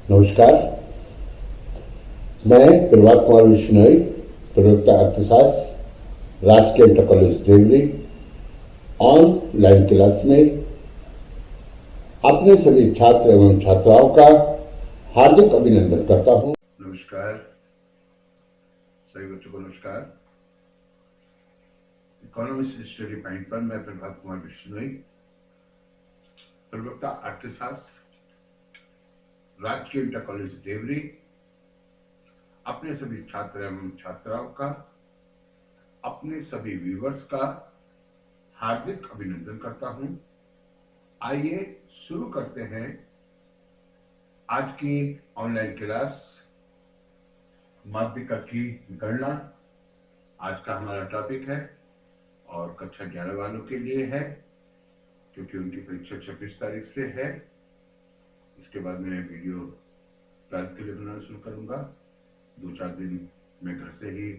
नमस्कार, मैं प्रभात कुमार विश्नोई, प्रवक्ता अर्थशास्त्र, राजकीय inter college Deori, online class में अपने सभी छात्र एवं छात्राओं का हार्दिक अभिनंदन करता हूं। नमस्कार सभी बच्चों को नमस्कार। इकोनॉमिक्स स्टडी पॉइंट पर मैं प्रभात कुमार विश्नोई, प्रवक्ता अर्थशास्त्र, राजकीय इंटर कॉलेज देवरी, अपने सभी छात्र एवं छात्राओं का, अपने सभी व्यूवर्स का हार्दिक अभिनंदन करता हूं। आइए शुरू करते हैं आज की ऑनलाइन क्लास माध्यिका की गणना। आज का हमारा टॉपिक है और कक्षा 11 वालों के लिए है, क्योंकि उनकी परीक्षा 26 तारीख से है। इसके बाद मैं वीडियो 12 के लिए बनाना शुरू करूंगा। 2-4 दिन मैं घर से ही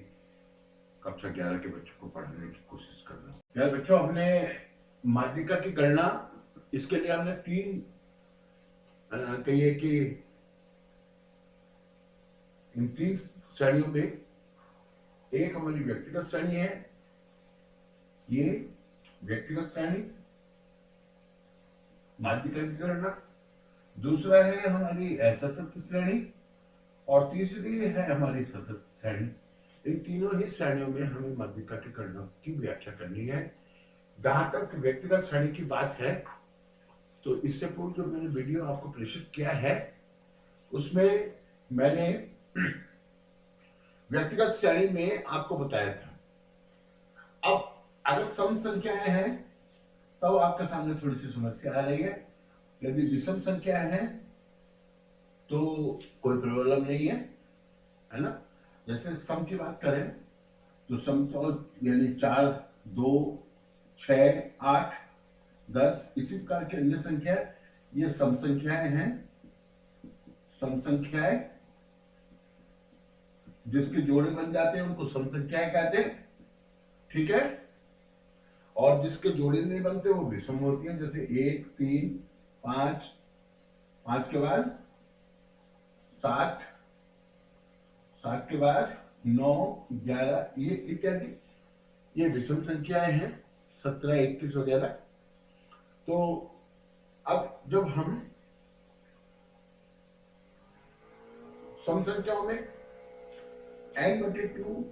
कक्षा 11 के बच्चों को पढ़ाने की कोशिश कर रहा हूँ। यार बच्चों, हमने माध्यिका की गणना, इसके लिए हमने 3 कहिए कि इन 3 श्रेणियों में एक हमारी व्यक्तिगत श्रेणी है, ये व्यक्तिगत श्रेणी माध्यिका की गणना, दूसरा है हमारी असतत श्रेणी और तीसरी है हमारी सतत श्रेणी। इन तीनों ही श्रेणियों में हमें माध्यिका की गणना की व्याख्या करनी है। जहां तक व्यक्तिगत श्रेणी की बात है, तो इससे पूर्व जो मैंने वीडियो आपको प्रेषित किया है उसमें मैंने व्यक्तिगत श्रेणी में आपको बताया था। अब अगर सम संख्याएं हैं तब आपके सामने थोड़ी सी समस्या आ रही है। यदि विषम संख्या है तो कोई प्रॉब्लम नहीं है ना। जैसे सम की बात करें तो सम तो यानी 4, 2, 6, 8, 10 इसी प्रकार की अन्य संख्या, ये सम संख्याएं हैं। सम संख्याएं जिसके जोड़े बन जाते हैं उनको सम संख्याएं कहते हैं, ठीक है। और जिसके जोड़े नहीं बनते वो विषम होती हैं, जैसे 1, 3, 5, 5 के बाद 7, 7 के बाद 9, 11, ये इत्यादि, ये विषम संख्याएं हैं, 17, 21 वगैरह। तो अब जब हम सम संख्याओं में n/2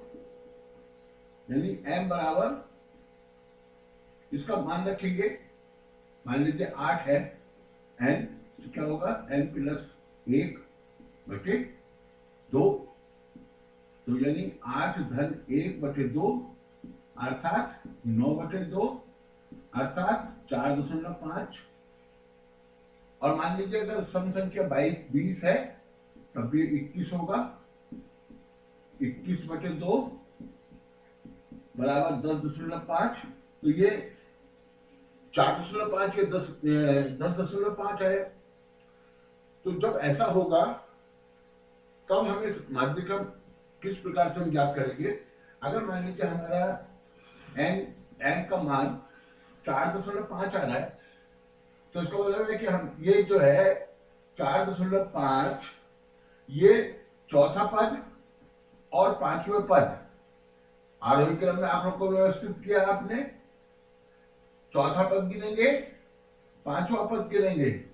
यानी m बराबर इसका मान रखेंगे। मान लीजिए 8 है n, तो क्या होगा n + 1/2, तो यानी 8 + 1/2 अर्थात 9/2 अर्थात 4.5। और मान लीजिए अगर सम संख्या 20 है तब भी 21 होगा। 21/2 बराबर 10.5, तो ये 4.5 या 10.5 है। तो जब ऐसा होगा तब हम इस माध्यिका किस प्रकार से हम ज्ञात करेंगे। अगर मान लीजिए हमारा n का मान 4.5 आ रहा है, तो इसका मतलब है कि हम ये जो है 4.5, ये चौथा पद और 5वें पद, आरोही क्रम में आप लोग को व्यवस्थित किया आपने। चौथा पद गिनेंगे, 5वां पद गिनेंगे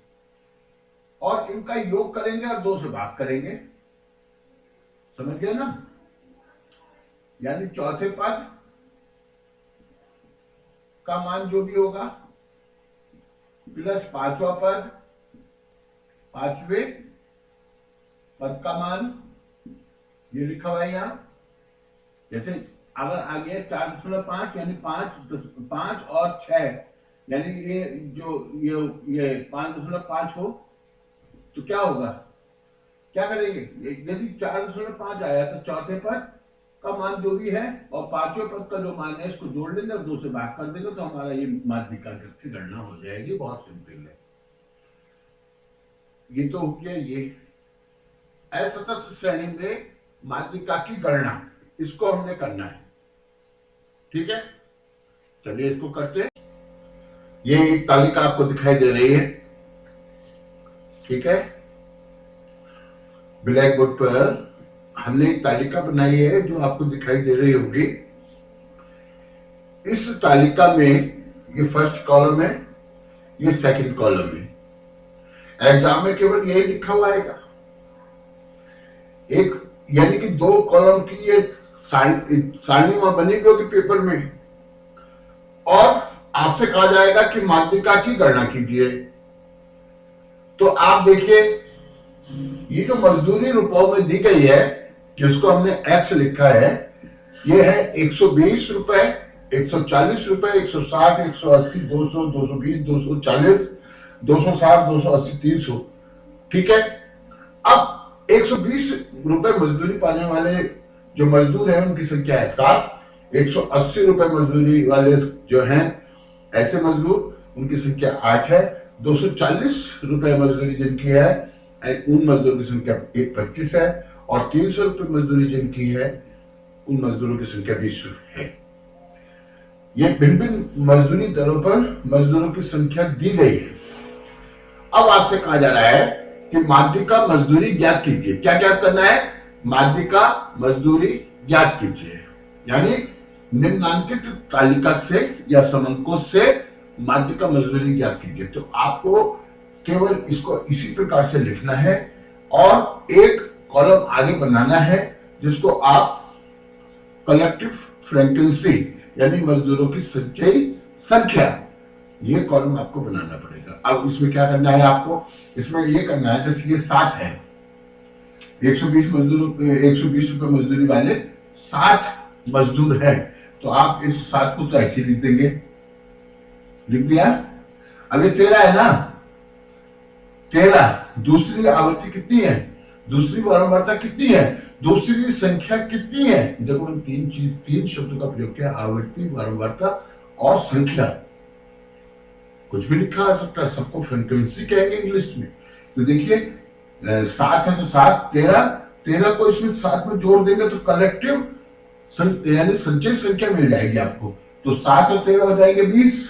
और इनका योग करेंगे और 2 से भाग करेंगे। समझ गए ना। यानी चौथे पद का मान जो भी होगा प्लस 5वां पद, 5वें पद का मान, ये लिखा हुआ है यहां। जैसे अगर आगे 4.5 यानी 5 और 6, यानी ये जो ये 5.5 हो तो क्या होगा, क्या करेंगे। यदि 4.5 आया तो चौथे पद का मान जो भी है और 5वें पद का जो मान है इसको जोड़ लेंगे और 2 से भाग कर देंगे, तो हमारा ये माध्यिका की गणना हो जाएगी। बहुत सिंपल है। ये तो हो गया ये असतत श्रेणी में माध्यिका की गणना, इसको हमने करना है, ठीक है। चलिए इसको करते हैं। ये तालिका आपको दिखाई दे रही है, ठीक है। ब्लैक बोर्ड पर हमने एक तालिका बनाई है जो आपको दिखाई दे रही होगी। इस तालिका में ये फर्स्ट कॉलम है, ये सेकंड कॉलम है। एग्जाम में केवल यही लिखा हुआ आएगा। एक यानी कि दो कॉलम की ये सारणी वहां बनी हुई होगी पेपर में, और आपसे कहा जाएगा कि माध्यिका की गणना कीजिए। तो आप देखिए, ये जो मजदूरी रुपयों में दी गई है, जिसको हमने एक्स लिखा है, ये है 120 रुपए, 140 रुपए, 160, 180, 200, 220, 240, 260, 280, 300। ठीक है। अब 120 रुपए मजदूरी पाने वाले जो मजदूर हैं उनकी संख्या है 7। 180 रुपए मजदूरी वाले जो हैं ऐसे मजदूर, उनकी संख्या 8 है। 240 रुपए मजदूरी जिनकी है उन मजदूरों की संख्या 25 है, और 300 रुपए मजदूरी जिनकी है उन मजदूरों की संख्या 20 है। ये भिन्न भिन्न मजदूरी दरों पर मजदूरों की संख्या दी गई है। अब आपसे कहा जा रहा है कि माध्यिका मजदूरी ज्ञात कीजिए। क्या ज्ञात करना है? माध्यिका मजदूरी ज्ञात कीजिए, यानी निम्नांकित तालिका से या समंकों से माध्यिका मजदूरी ज्ञात कीजिए। तो आपको केवल इसको इसी प्रकार से लिखना है और एक कॉलम आगे बनाना है जिसको आप कलेक्टिव फ्रीक्वेंसी यानी मजदूरों की संचयी संख्या, ये कॉलम आपको बनाना पड़ेगा। अब इसमें क्या करना है आपको? इसमें ये करना है, जैसे ये 7 है, 120 रुपए मजदूरी वाले 7 मजदूर हैं, तो आप इस 7 को तो ऐसे लिख देंगे। लिख दिया। अब ये 13 है ना, 13। दूसरी आवृत्ति कितनी है? दूसरी वारंवारता कितनी है? दूसरी संख्या कितनी है? देखो, तीन शब्दों का प्रयोग किया, आवृत्ति, वारंवारता और संख्या। कुछ भी लिखा आ सकता है, सबको फ्रीक्वेंसी कहेंगे इंग्लिश में। तो देखिए 7 है तो 7, 13 को इसमें 7 में जोड़ देंगे तो कलेक्टिव यानी संचयी संख्या मिल जाएगी आपको। तो 7 और 13 हो जाएंगे 20,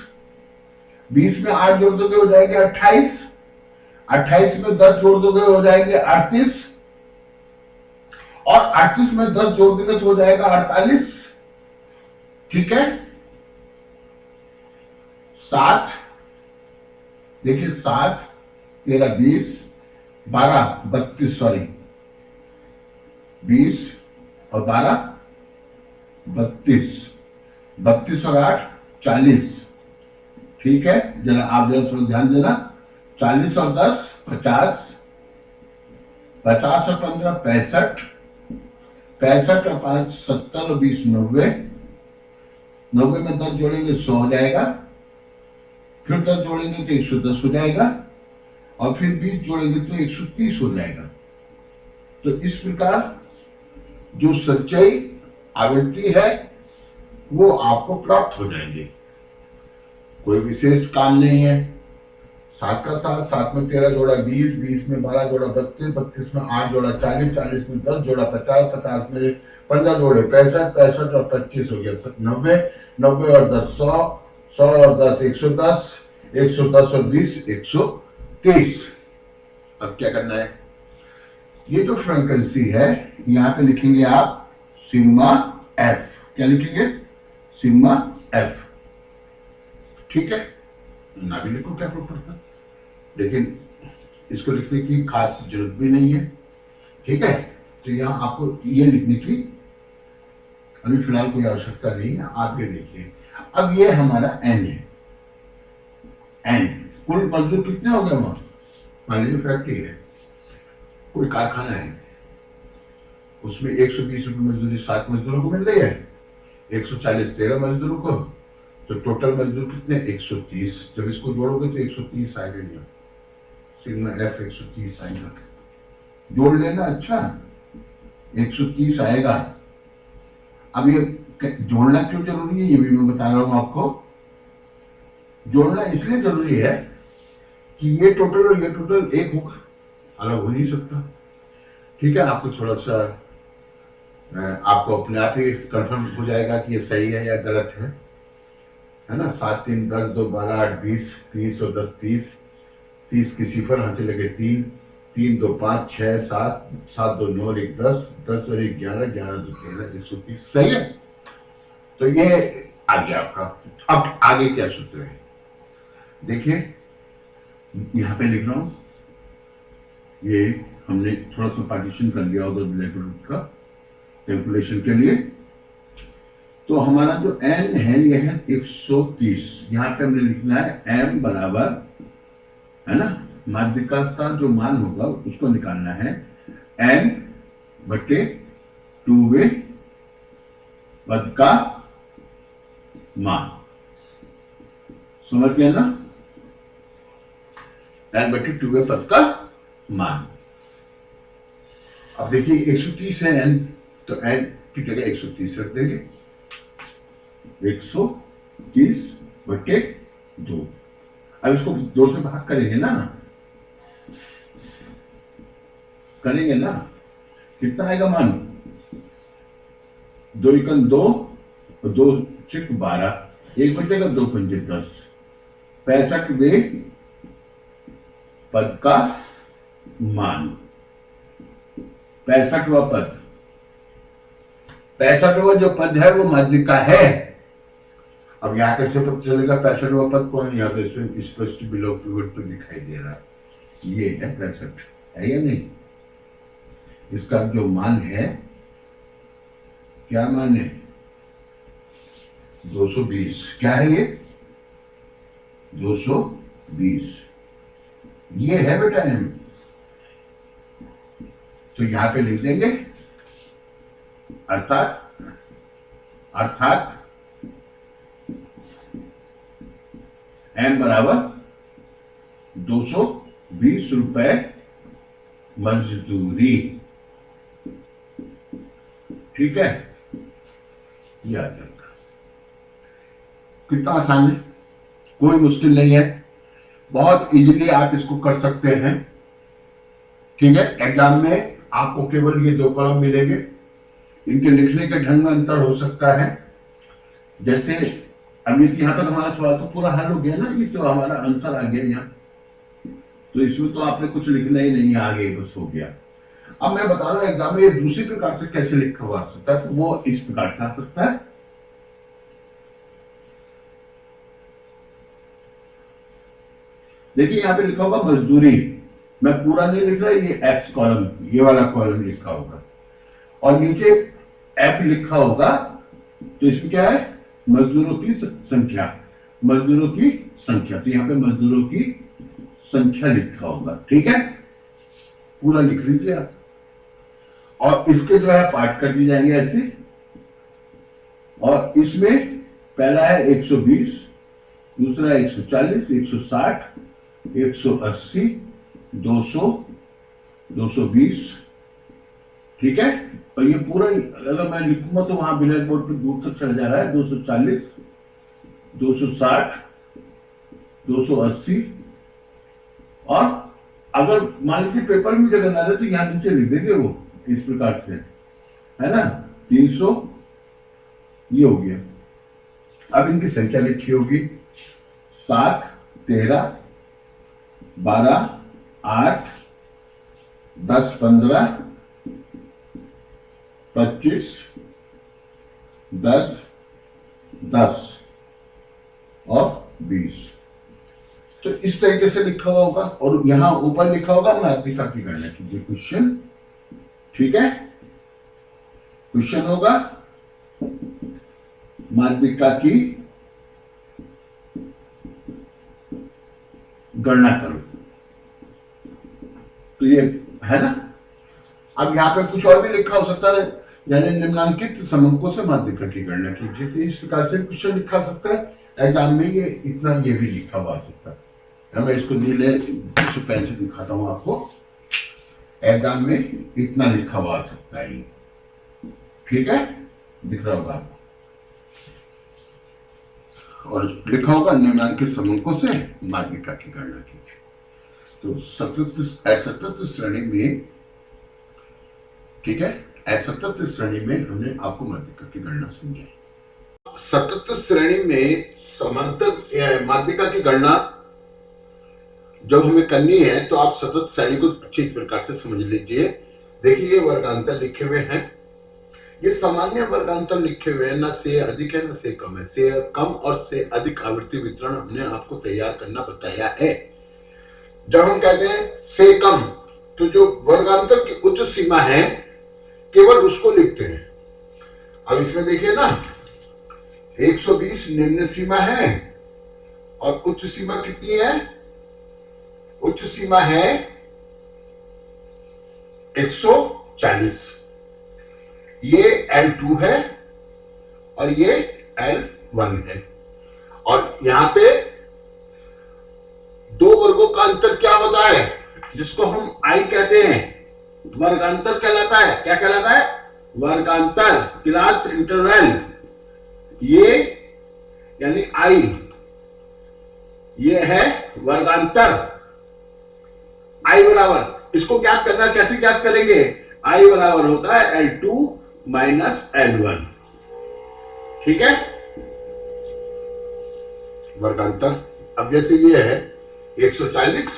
20 में 8 जोड़ दोगे हो जाएंगे 28, 28 में 10 जोड़ दोगे हो जाएंगे 38, और 38 में 10 जोड़ देंगे तो हो जाएगा 48। ठीक है। 7, देखिए 7, 13, 20, 12, 32, सॉरी 20 और 12, 32, 32 और 8, 40। ठीक है, जरा आप थोड़ा ध्यान देना। 40 और 10, 50, 50 और 15, 65, 65 और 5, 70 और 20, 90, 90 में 10 जोड़ेंगे 100 हो जाएगा, फिर 10 जोड़ेंगे तो 110 हो जाएगा, और फिर 20 जोड़ेंगे तो 130 हो जाएगा। तो इस प्रकार जो संचयी आवृत्ति है वो आपको प्राप्त हो जाएंगे। कोई विशेष काम नहीं है। 7 का 7, 7 में 13 जोड़ा 20, 20 में 12 जोड़ा 32, 32 में 8 जोड़ा 40, 40 में 10 जोड़ा 50, 50 में 15 जोड़े 65, 65 और 25 हो गया 90, 90 और 10 100, 100 और 10 110, 110 और 20 130। अब क्या करना है? ये जो फ्रीक्वेंसी है यहाँ पे लिखेंगे आप सिग्मा एफ। क्या लिखेंगे? Sigma F. ठीक है, ना भी लिखो, क्या फर्क पड़ता, लेकिन इसको लिखने की खास जरूरत भी नहीं है। ठीक है, तो यहाँ आपको ये लिखने की अभी फिलहाल कोई आवश्यकता नहीं है। आप ये देखिए, अब ये हमारा एन है। एन कुल मजदूर कितने हो गए वहां? मान लीजिए फैक्ट्री है, कोई कारखाना है, उसमें 120 रुपये मजदूरी 7 मजदूरों को मिल रही है, 140 13 मजदूरों को, तो टोटल मजदूर कितने? 130। जब इसको जोड़ोगे तो 130 आएगा। सिग्मा एफ 130 आएगा। जोड़ लेना। अच्छा, 130 आएगा। अब ये जोड़ना क्यों जरूरी है ये भी मैं बता रहा हूं आपको। जोड़ना इसलिए जरूरी है कि ये टोटल और ये टोटल एक होगा, अलग हो नहीं सकता। ठीक है, आपको थोड़ा सा आपको अपने आप ही कंफर्म हो जाएगा कि ये सही है या गलत है ना। 7 3 10 2 12 8 20, 30 और 10 30, 30 की सिफर हाथ से लगे 3, 3 2 5 6 7 7 2 9 1 10 10 और 1 11 11 2 13 130 सही है। तो ये आ गया आपका। अब आगे क्या सूत्र है देखिए, यहां पे लिख रहा हूं, ये हमने थोड़ा सा पार्टीशन कर लिया होगा ब्लैक रूट का कैलकुलेशन के लिए। तो हमारा जो n है ये है 130। यहां पे हमने लिखना है m बराबर, है ना, माध्यिका का जो मान होगा उसको निकालना है n बटे 2वे पद का मान। समझ गए ना, n बटे 2वे पद का मान। अब देखिए 130 है n, तो n की जगह 130 रख देंगे। 130 बटे 2। अब इसको 2 से भाग करेंगे ना, कितना आएगा मान? 2 एकम 2 और 2 चिक 12, 1 बचेगा, 2 पंजे 10। 65वें पद का मान, 65वां पद, 65वां जो पद है वो माध्यिका है। अब यहां कैसे पता चलेगा 65वां पद कौन? यहाँ पे इसमें स्पष्ट बिलो पिवट पे दिखाई दे रहा है, ये है 65, है या नहीं? इसका जो मान है, क्या मान है? 220। क्या है ये? 220। ये है बेटा m। तो यहां पे लिख देंगे अर्थात m बराबर 220 रुपए मजदूरी। ठीक है, ये आ जाएगा। कितना आसान है, कोई मुश्किल नहीं है, बहुत इजीली आप इसको कर सकते हैं। ठीक है, एग्जाम में आपको केवल ये 2 कॉलम मिलेंगे, इनके लिखने के ढंग में अंतर हो सकता है। जैसे अभी यहां तक हमारा सवाल तो पूरा हल हो गया ना, ये तो हमारा आंसर आ गया यहाँ, तो इसमें तो आपने कुछ लिखना ही नहीं, आगे बस हो गया। अब मैं बता रहा हूं एग्जाम में ये दूसरी प्रकार से कैसे लिखा हुआ आ सकता है, तो वो इस प्रकार से आ सकता है। देखिए यहां पे लिखा होगा मजदूरी, मैं पूरा नहीं लिख रहा, ये एक्स कॉलम, ये वाला कॉलम लिखा होगा, और नीचे एफ लिखा होगा। तो इसमें क्या है? मजदूरों की संख्या, मजदूरों की संख्या। तो यहाँ पे मजदूरों की संख्या लिखा होगा। ठीक है, पूरा लिख लीजिए आप, और इसके जो है पार्ट कर दिए जाएंगे ऐसे। और इसमें पहला है 120, दूसरा 140, 160, 180, 200, 220। ठीक है, और ये पूरा अगर मैं लिखूंगा तो वहां ब्लैक बोर्ड पे दूर तक चला जा रहा है। 240, 260, 280, और अगर मान लीजिए पेपर में जगह ना रहे तो यहां नीचे लिख देंगे वो इस प्रकार से, है ना, 300। ये हो गया। अब इनकी संख्या लिखी होगी 7, 13, 12, 8, 10, 15, 25, 10, 10 और 20। तो इस तरीके से लिखा हुआ होगा, और यहां ऊपर लिखा होगा माध्यिका की गणना कीजिए क्वेश्चन। ठीक है, क्वेश्चन होगा माध्यिका की गणना करो। तो ये है ना। अब यहां पे कुछ और भी लिखा हो सकता है, यानी निम्नांकित समंकों से माध्यिका की गणना कीजिए। तो इस प्रकार से क्वेश्चन लिखा सकता है एग्जाम में, ये इतना ये भी लिखा हुआ आ सकता है। मैं इसको नीले पेन से दिखाता हूं आपको, एग्जाम में इतना लिखा हुआ आ सकता है। ठीक है, दिख रहा होगा आपको, और लिखा होगा निम्नांकित समंकों से माध्यिका की गणना कीजिए। तो असतत श्रेणी में, ठीक है, असतत श्रेणी में हमने आपको माध्यिका की गणना समझाई। सतत श्रेणी में समांतर माध्यिका की गणना जब हमें करनी है तो आप सतत सारणी को अच्छी प्रकार से समझ लीजिए। देखिए ये वर्गांतर लिखे हुए हैं, ये सामान्य वर्गांतर लिखे हुए हैं, न से अधिक है न से कम है। से कम और से अधिक आवृत्ति वितरण हमने आपको तैयार करना बताया है। जब हम कहते हैं से कम, तो जो वर्गांतर की उच्च सीमा है केवल उसको लिखते हैं। अब इसमें देखिए ना, 120 निम्न सीमा है और उच्च सीमा कितनी है? उच्च सीमा है 140। ये L2 है और ये L1 है। और यहां पे दो वर्गों का अंतर क्या होता है, जिसको हम I कहते हैं, वर्गांतर कहलाता है। क्या कहलाता है? वर्गांतर, क्लास इंटरवल। ये यानी I, ये है वर्गांतर। I बराबर, इसको ज्ञात करना, कैसे ज्ञात करेंगे? I बराबर होता है L2 माइनस L1। ठीक है, वर्गांतर। अब जैसे ये है 140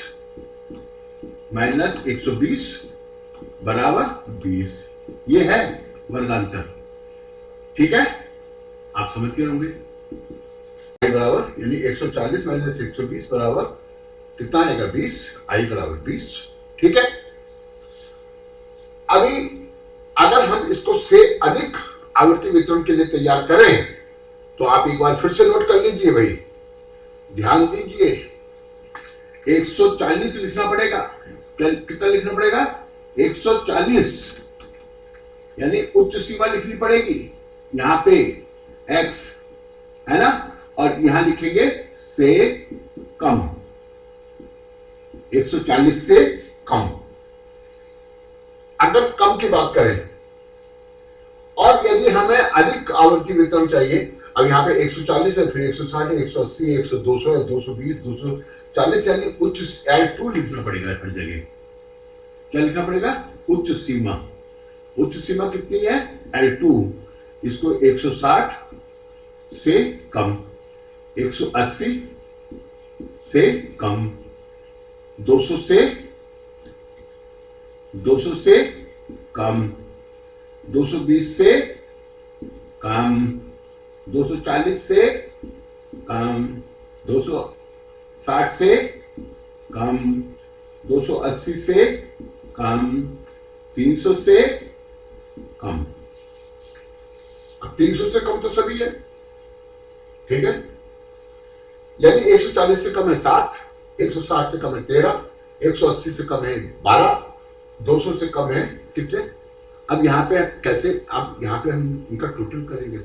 माइनस 120 बराबर 20, ये है वर्गांतर। ठीक है, आप समझ गए होंगे। I बराबर यानी 140 माइनस 120 बराबर कितना आएगा? 20। I बराबर 20। ठीक है, अभी अगर हम इसको से अधिक आवृत्ति वितरण के लिए तैयार करें तो आप एक बार फिर से नोट कर लीजिए भाई, ध्यान दीजिए। 140 लिखना पड़ेगा। कितना लिखना पड़ेगा? 140, यानी उच्च सीमा लिखनी पड़ेगी। यहां पे x है ना, और यहां लिखेंगे से कम, 140 से कम। अगर कम की बात करें और यदि हमें अधिक आवृत्ति वितरण चाहिए, अब यहां पे 140 है, फिर 160 है, 180, 200 है, 220, 240, यानी उच्च L2 लिखना पड़ेगा हर जगह। क्या लिखना पड़ेगा? उच्च सीमा। उच्च सीमा कितनी है? L2। इसको 160 से कम, 180 से कम, 200 से कम, 220 से कम, 240 से कम, 260 से कम, 280 से कम, 300 से कम। अब 300 से कम तो सभी है। ठीक है, यानी 140 से कम है 7, 160 से कम है 13, 180 से कम है 12, 200 से कम है कितने? अब यहाँ पे कैसे, अब यहाँ पे हम इनका टोटल करेंगे,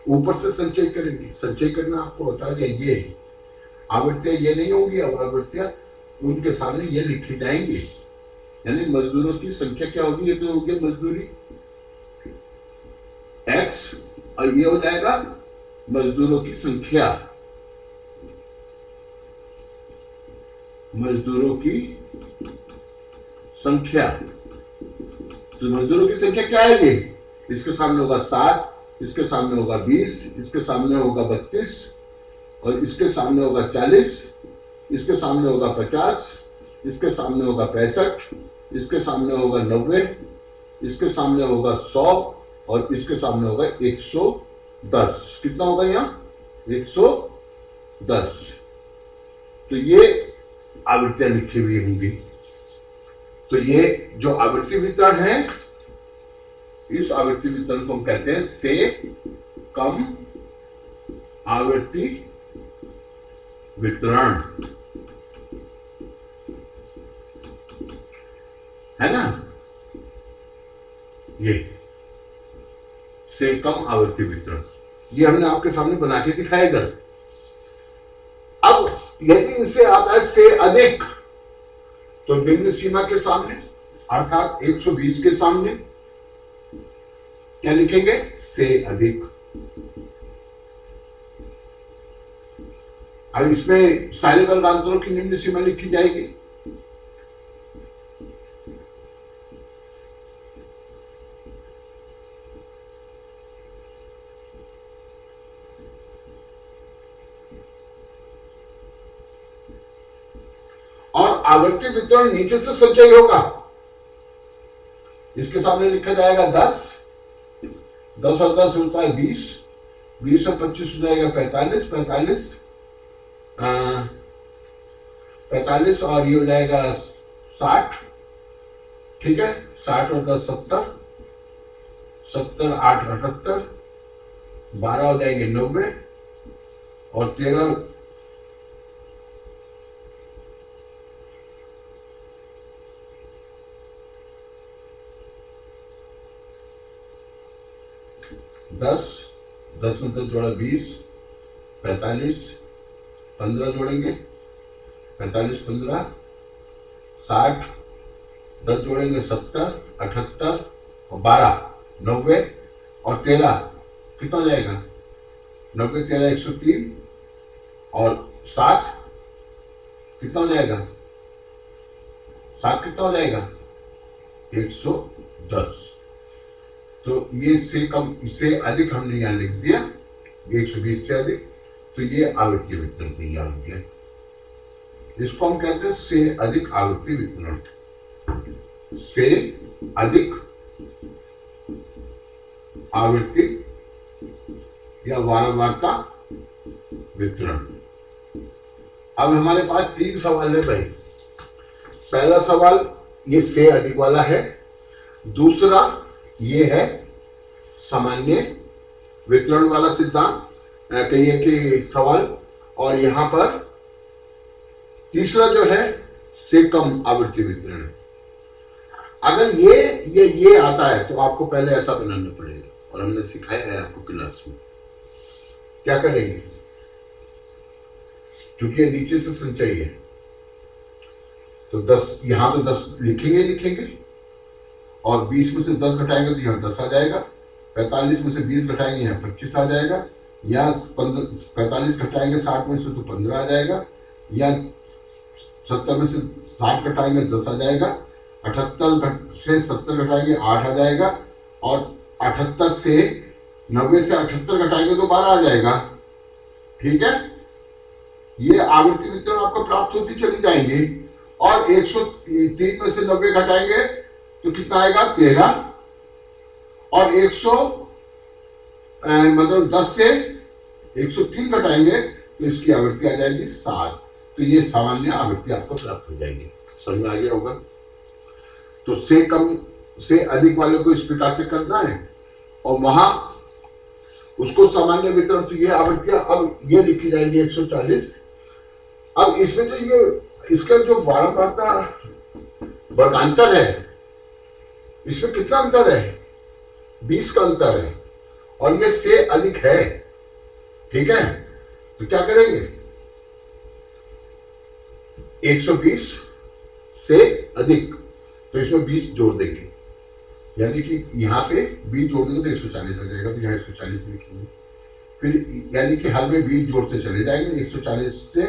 ऊपर से संचय करेंगे। संचय करना आपको बता दिया, ये आवृत्तियां ये नहीं होंगी, अब आवृत्तियां उनके सामने ये लिखी जाएंगी। यानी मजदूरों की संख्या क्या होगी? ये तो होगी मजदूरी x, और ये हो जाएगा मजदूरों की संख्या। मजदूरों की संख्या, तो मजदूरों की संख्या क्या आएगी? इसके सामने होगा 7, इसके सामने होगा 20, इसके सामने होगा 32, और इसके सामने होगा 40, इसके सामने होगा 50, इसके सामने होगा 65, इसके सामने होगा 90, इसके सामने होगा 100, और इसके सामने होगा 110। कितना होगा यहाँ? 110। तो ये आवृत्तियां लिखी हुई होंगी। तो ये जो आवृत्ति वितरण है, इस आवृत्ति वितरण को हम कहते हैं से कम आवृत्ति वितरण, है ना? ये से कम आवृत्ति वितरण, ये हमने आपके सामने बना के दिखाया इधर। अब यदि इनसे आता है से अधिक, तो निम्न सीमा के सामने अर्थात 120 के सामने क्या लिखेंगे? से अधिक। अब इसमें सारे वर्गांतरों की निम्न सीमा लिखी जाएगी। और आवर्ती वितरण नीचे से संचय होगा। इसके सामने लिखा जाएगा 10, 10 और 10 होता है 20, 20 और 25 हो जाएगा 45, 45 और ये हो जाएगा 60, ठीक है। 60 और 10 70, 70 8 78, 12 हो जाएंगे 90 और 13 10, 10 में 10 जोड़ा 20, 45, 15 जोड़ेंगे 45 15, 60, 10 जोड़ेंगे 70, 78 और 12 90 और 13 कितना हो जाएगा 90 13 103 और 7 कितना हो जाएगा 7 कितना हो जाएगा 110। तो ये से कम इससे अधिक हमने यहाँ लिख दिया 120 से अधिक, तो ये आवृत्ति वितरण तैयार हो गया। इसको हम कहते हैं से अधिक आवृत्ति वितरण, से अधिक आवृत्ति या वारंवारता वितरण। अब हमारे पास 3 सवाल है भाई। पहला सवाल ये से अधिक वाला है, दूसरा ये है सामान्य वितरण वाला सिद्धांत कहिए कि सवाल, और यहां पर तीसरा जो है से कम आवृत्ति वितरण है। अगर ये आता है तो आपको पहले ऐसा बनाना पड़ेगा, और हमने सिखाया है आपको क्लास में। क्या करेंगे, क्योंकि नीचे से संचय है तो 10 यहां तो 10 लिखेंगे और 20 में से 10 घटाएंगे तो यहाँ 10 आ जाएगा, 45 में से 20 घटाएंगे यहाँ 25 आ जाएगा, या 45 घटाएंगे 60 में से तो 15 आ जाएगा, या 70 में से 60 घटाएंगे 10 आ जाएगा, 78 से 70 घटाएंगे 8 आ जाएगा, और 78 से 90 से 78 घटाएंगे तो 12 आ जाएगा। ठीक है, ये आवृत्ति वितरण आपको प्राप्त होती चली जाएंगी। और 103 में से 90 घटाएंगे तो कितना आएगा 13, और 100 मतलब 10 से 103 घटाएंगे तो इसकी आवृत्ति आ जाएगी 7। तो ये सामान्य आवृत्ति आपको प्राप्त हो जाएगी। समझ में आ गया होगा। तो से कम से अधिक वाले को इस प्रकार से करना है, और वहां उसको सामान्य वितरण, तो ये आवृत्तियां अब ये लिखी जाएंगी 140। अब इसमें जो ये इसका जो वारंवारता वर्गांतर है, इसमें कितना अंतर है 20 का अंतर है, और ये से अधिक है। ठीक है, तो क्या करेंगे 120 से अधिक, तो इसमें 20 जोड़ देंगे, यानी कि यहाँ पे 20 जोड़ देंगे तो 140 आ जाएगा, तो यहाँ 140 लिखेंगे। फिर यानी कि हर में 20 जोड़ते चले जाएंगे, 140 से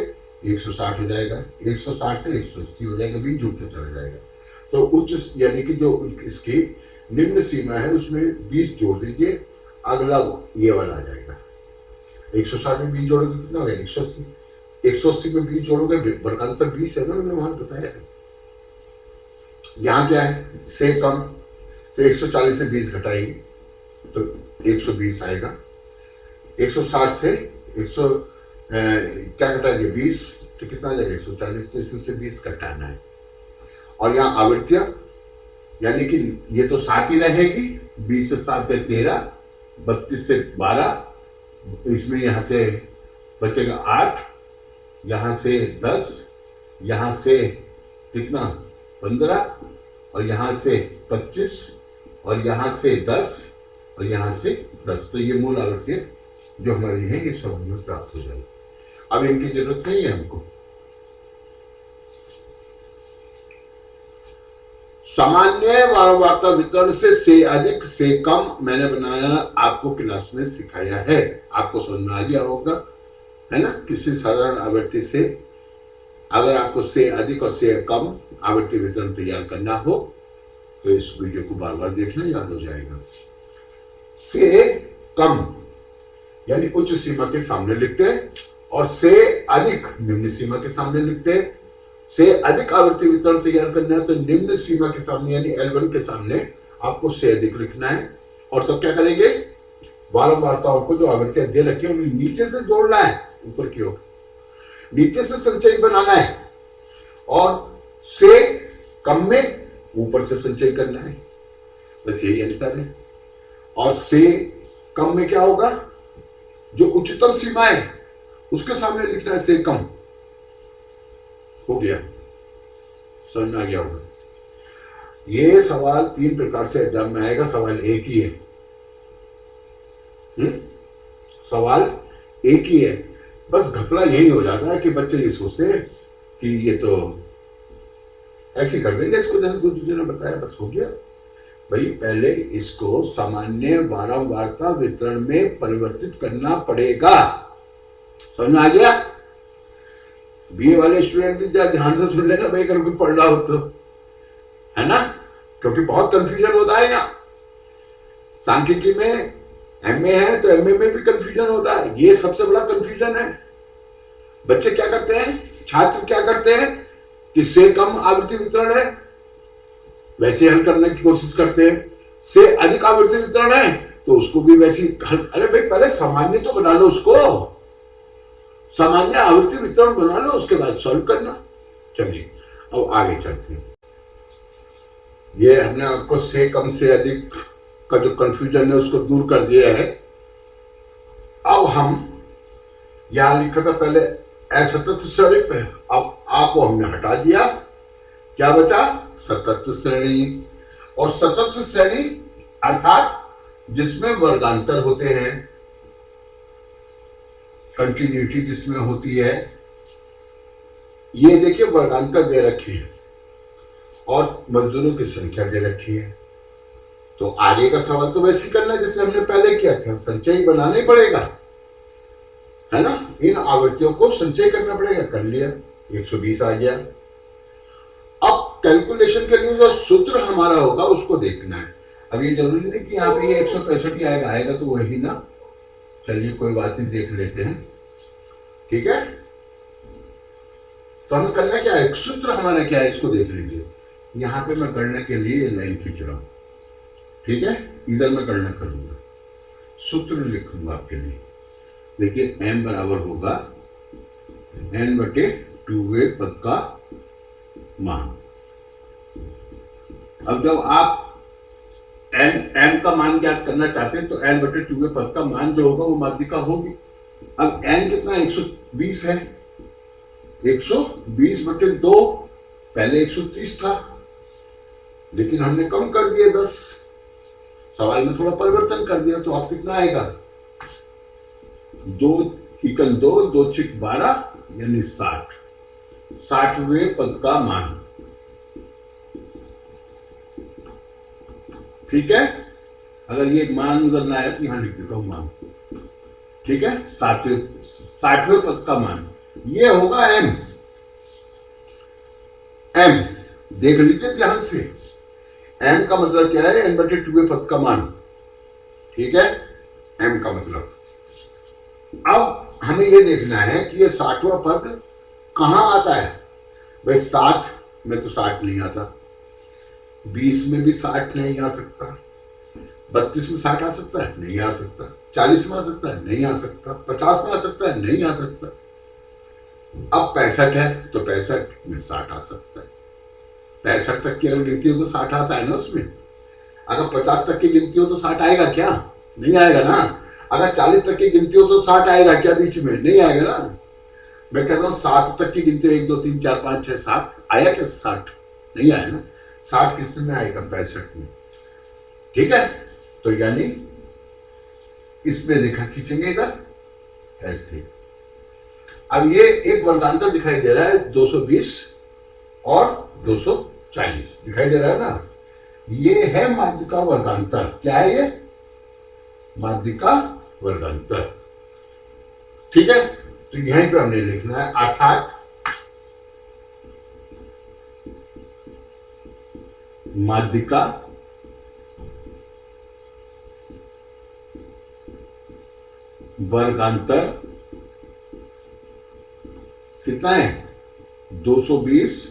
160 हो जाएगा, 160 से 180 हो जाएगा, 20 जुड़ते चला जाएगा। तो उच्च यानी कि जो इसकी निम्न सीमा है उसमें 20 जोड़ दीजिए, अगला ये वाला आ जाएगा। 160 में 20 जोड़ोगे कितना हो गया 180, 180 में 20 जोड़ोगे वर्गांतर 20 है ना, मैंने वहां बताया है। यहाँ क्या है से कम, तो 140 से 20 घटाएंगे तो 120 आएगा, 160 से 100 क्या घटाएंगे 20 तो कितना आ जाएगा 140, तो इसमें से 20 घटाना है। और यहाँ आवृत्तियां यानी कि ये तो 7 ही रहेगी, 20 से 7 पे 13, 32 से 12, इसमें यहाँ से बचेगा 8, यहाँ से 10, यहाँ से कितना 15, और यहाँ से 25, और यहाँ से 10, और यहाँ से 10। तो ये मूल आवृत्तियां जो हमारी है ये सब हमें प्राप्त हो जाएगी। अब इनकी जरूरत नहीं है हमको। सामान्य वारंवारता वितरण से अधिक से कम मैंने बनाया, आपको क्लास में सिखाया है, आपको समझ में आ गया होगा, है ना। किसी साधारण आवृत्ति से अगर आपको से अधिक और से कम आवृत्ति वितरण तैयार करना हो तो इस वीडियो को बार बार देखना, याद हो जाएगा। से कम यानी उच्च सीमा के सामने लिखते हैं, और से अधिक निम्न सीमा के सामने लिखते हैं। से अधिक आवृत्ति वितरण तैयार करना है तो निम्न सीमा के सामने यानी L1 के सामने आपको से अधिक लिखना है। और तब क्या करेंगे, वारंवारताओं को जो आवृत्तियां दे रखी है उन्हें नीचे से जोड़ना है, ऊपर की ओर नीचे से संचय बनाना है, और से कम में ऊपर से संचय करना है। बस यही अंतर है। और से कम में क्या होगा, जो उच्चतम सीमा है उसके सामने लिखना है से कम। हो गया, समझ में आ गया होगा। ये सवाल 3 प्रकार से एग्जाम में आएगा, सवाल एक ही है। सवाल एक ही है। बस घपला यही हो जाता है कि बच्चे ये सोचते हैं कि ये तो ऐसे कर देंगे इसको, जैसे गुरुजी ने बताया, बस हो गया। भाई पहले इसको सामान्य वारंवारता वितरण में परिवर्तित करना पड़ेगा। समझ में आ गया? बीए वाले स्टूडेंट भी ध्यान से सुन लेना भाई, अगर कोई पढ़ रहा हो तो, है ना, क्योंकि बहुत कंफ्यूजन होता है यहाँ। सांख्यिकी में एमए है तो एमए में भी कंफ्यूजन होता है। ये सबसे बड़ा कंफ्यूजन है। बच्चे क्या करते हैं, छात्र क्या करते हैं कि से कम आवृत्ति वितरण है वैसे हल करने की कोशिश करते हैं, से अधिक आवृत्ति वितरण है तो उसको भी वैसी हल। अरे भाई पहले सामान्य तो बना लो, उसको सामान्य आवृत्ति वितरण बना लो, उसके बाद सॉल्व करना। चलिए अब आगे चलते हैं। ये हमने आपको से कम से अधिक का जो कंफ्यूजन है उसको दूर कर दिया है। अब हम यहां लिखा था पहले असतत श्रेणी पे, अब आ को हमने हटा दिया, क्या बचा, सतत श्रेणी। और सतत श्रेणी अर्थात जिसमें वर्गांतर होते हैं, कंटिन्यूटी जिसमें होती है। ये देखिए वर्गांतर दे रखी है और मजदूरों की संख्या दे रखी है। तो आगे का सवाल तो वैसे ही करना जैसे हमने पहले किया था, संचय बनाना ही पड़ेगा, है ना। इन आवृत्तियों को संचय करना पड़ेगा, कर लिया, 120 आ गया। अब कैलकुलेशन के लिए जो सूत्र हमारा होगा उसको देखना है। अब ये जरूरी नहीं कि यहाँ पे ये 165 ही आएगा, आएगा तो वही ना। चलिए कोई बात नहीं, देख लेते हैं, ठीक है। तो हमें करना क्या है, सूत्र हमारा क्या है इसको देख लीजिए। यहां पे मैं करने के लिए लाइन खींच रहा हूं, ठीक है, इधर मैं गणना करूंगा, सूत्र लिखूंगा आपके लिए। देखिए m बराबर होगा n बटे 2a पद का मान। अब जब आप n का मान ज्ञात करना चाहते हैं तो n बटे 2a पद का मान जो होगा वो माध्यिका होगी। अब n कितना 120 है, 120 बटे 2, पहले 130 था लेकिन हमने कम कर दिया 10, सवाल में थोड़ा परिवर्तन कर दिया, तो आप कितना आएगा, 2 इकन 2, 2 छिक 12 यानी 60, 60वें पद का मान, ठीक है। अगर ये मान उधर ना आया तो यहां लिख देता हूं मान, ठीक है, 60वें पद का मान, ये होगा m। m देख लीजिए ध्यान से, m का मतलब क्या है, n बटे 2a पद का मान, ठीक है, m का मतलब। अब हमें यह देखना है कि ये 60वां पद कहां आता है। भाई 7 में तो 60 नहीं आता, 20 में भी 60 नहीं आ सकता, 32 में 60 आ सकता है, नहीं आ सकता, 40 में आ सकता है, नहीं आ सकता, 50 में आ सकता है, नहीं आ सकता। अब 65 है तो 65 में 60 आ सकता है, 65 तक की अगर गिनती हो तो 60 आता है ना उसमें। अगर 50 तक की गिनती हो तो 60 आएगा क्या, नहीं आएगा ना। अगर 40 तक की गिनती हो तो 60 आएगा क्या बीच में, नहीं आएगा ना। मैं कहता हूँ 7 तक की गिनती हो, 1 2 3 4 5 6 7, आया क्या 60, नहीं आया ना। 60 किस में आएगा, 65 में, ठीक है। तो यानी इसमें रेखा खींचेंगे इधर ऐसे। अब ये एक वर्गांतर दिखाई दे रहा है 220 और 240 दिखाई दे रहा है ना, ये है माध्यिका वर्गांतर। क्या है ये, माध्यिका वर्गांतर, ठीक है। तो यहीं पे हमने लिखना है, अर्थात माध्यिका वर्गांतर कितना है, 220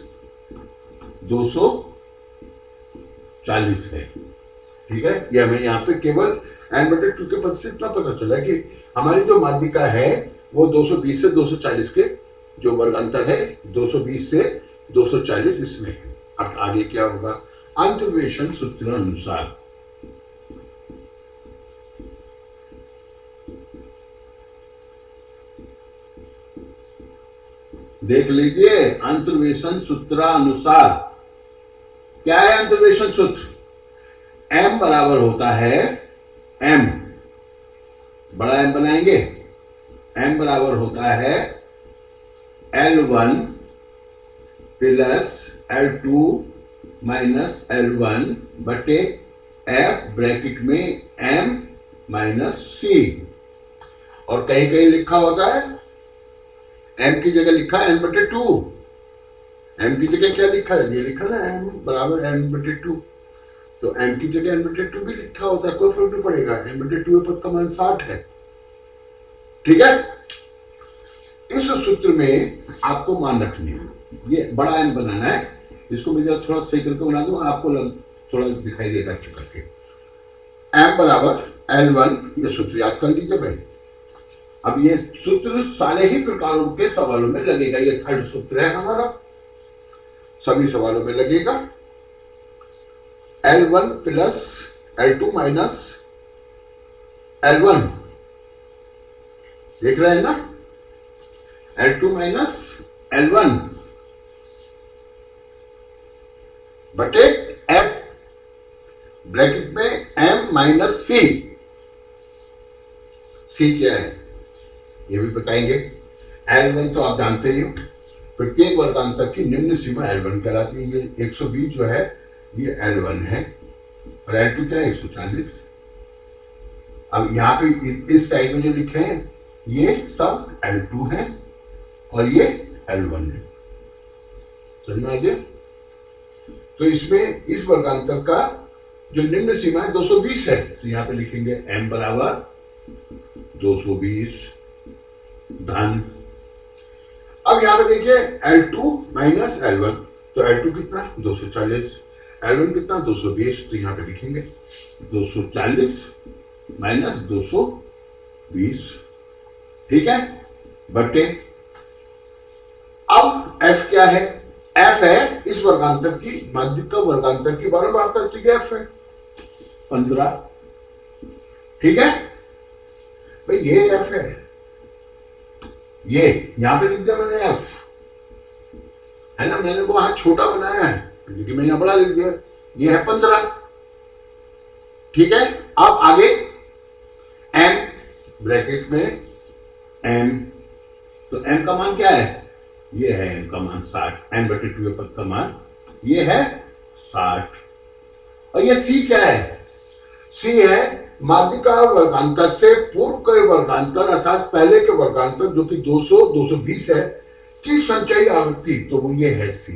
240 है। ठीक है, ये हमें यहाँ पे केवल n/2 के पद से इतना पता चला कि हमारी जो माध्यिका है वो 220 से 240 के जो वर्ग अंतर है 220 से 240 इसमें है। अब आगे क्या होगा, अंतर्वेशन सूत्र अनुसार देख लीजिए, अंतर्वेशन सूत्रानुसार क्या है अंतर्वेशन सूत्र, m बराबर होता है m, बड़ा m बनाएंगे, m बराबर होता है L1 plus L2 minus L1 बटे F ब्रैकेट में m माइनस c। और कहीं कहीं लिखा होता है m की जगह लिखा है n/2, m की जगह क्या लिखा है, ये लिखा ना m बराबर n/2, तो m की जगह n/2 भी लिखा होता है, कोई फर्क नहीं पड़ेगा, n/2 पद का मान 60 है। ठीक है, इस सूत्र में आपको मान रखनी है, ये बड़ा n बनाना है, इसको मैं जरा थोड़ा सही करके बना दूं, आपको थोड़ा दिखाई देगा अच्छा करके। m बराबर L1, ये सूत्र याद कर लीजिए भाई। अब ये सूत्र सारे ही प्रकारों के सवालों में लगेगा, ये थर्ड सूत्र है हमारा, सभी सवालों में लगेगा। L1 plus L2 minus L1, देख रहे हैं ना, L2 माइनस L1 बटे F ब्रैकेट में M माइनस C। C क्या है ये भी बताएंगे। L1 तो आप जानते ही हो, प्रत्येक वर्गांतर की निम्न सीमा L1 कहलाती है। ये 120 जो है ये L1 है और L2 क्या है 140। अब यहाँ पे इस साइड में जो लिखे हैं ये सब L2 है और ये L1 है, समझ में आ गया। तो इसमें इस वर्गांतर का जो निम्न सीमा है 220 है, तो यहाँ पे लिखेंगे m बराबर 220 धन, अब यहाँ पे देखिए L2 माइनस L1, तो L2 कितना 240, L1 कितना 220, तो यहाँ पे लिखेंगे 240 माइनस 220, ठीक है, बटे अब F क्या है, F है इस वर्गांतर की माध्यिका वर्गांतर की बारंबारता, ठीक है, F है 15, ठीक है भाई, ये F है, ये यहां पे लिख दिया मैंने F है ना, मैंने वो वहां छोटा बनाया है लेकिन मैंने यहां बड़ा लिख दिया, ये है 15, ठीक है। अब आगे M ब्रैकेट में M, तो M का मान क्या है, ये है M का मान 60, n/2 पद का मान ये है 60, और ये C क्या है, C है माध्यिका वर्गांतर से पूर्व के वर्गांतर अर्थात पहले के वर्गांतर जो कि 200 220 है की संचयी आवृत्ति, तो वो ये है C।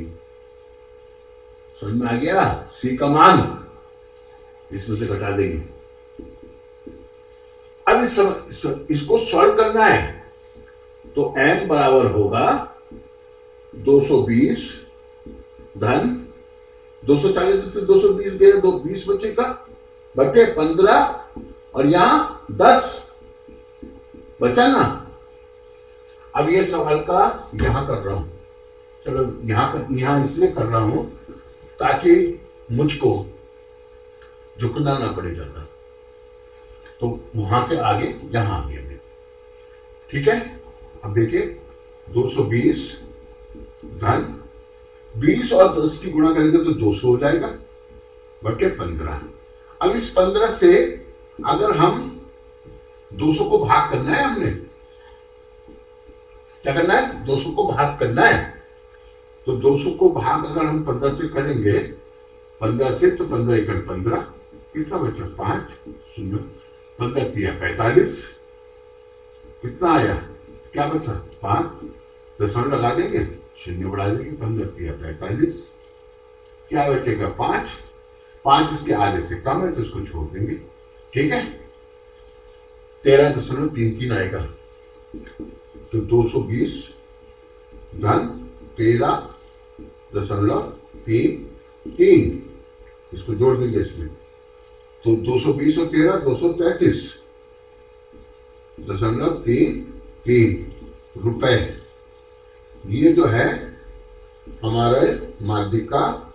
समझ में आ गया, C का मान इसमें से घटा देंगे। अब इसको सॉल्व करना है, तो M बराबर होगा 220 धन 240 से 220 गए, 20 बचेगा बटे 15 और यहां 10 बचा ना। अब ये सवाल का यहां कर रहा हूं, चलो यहां इसलिए कर रहा हूं ताकि मुझको झुकना ना पड़े ज्यादा, तो वहां से आगे यहां आ गया, ठीक है। अब देखिए 220 धन 20 और 10 की गुणा करेंगे तो 200 हो जाएगा बटे 15। अब इस 15 से अगर हम 200 को भाग करना है, हमने क्या करना है, 200 को भाग करना है, तो 200 को भाग अगर हम 15 से करेंगे, 15 से तो 15 एकड़ 15, कितना बचा 5 0, 15 तिया 45, कितना आया, क्या बचा 5, दशमलव लगा देंगे, शून्य बढ़ा देंगे, 15 तिया 45, क्या बचेगा 5, 5 इसके आधे से कम है तो इसको छोड़ देंगे, ठीक है। 13.33 आएगा, तो 220 धन 13.33, इसको जोड़ देंगे इसमें, तो 220 और 13 233.33 रुपए। ये जो है हमारे माध्यिक का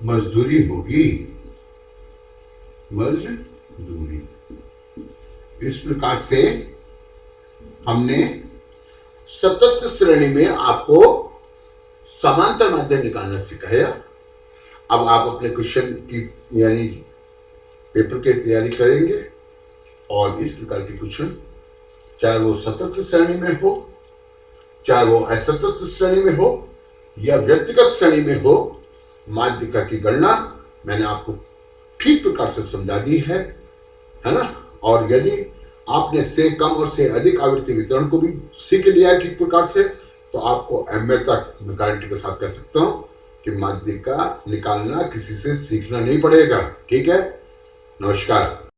मजदूरी होगी, मजदूरी। इस प्रकार से हमने सतत श्रेणी में आपको समांतर माध्य निकालना सिखाया। अब आप अपने क्वेश्चन की यानी पेपर की तैयारी करेंगे और इस प्रकार के क्वेश्चन, चाहे वो सतत श्रेणी में हो, चाहे वो असतत श्रेणी में हो या व्यक्तिगत श्रेणी में हो, माध्यिका की गणना मैंने आपको ठीक प्रकार से समझा दी है ना। और यदि आपने से कम और से अधिक आवृत्ति वितरण को भी सीख लिया है ठीक प्रकार से, तो आपको एमए तक मैं गारंटी के साथ कह सकता हूं कि माध्यिका निकालना किसी से सीखना नहीं पड़ेगा। ठीक है, नमस्कार।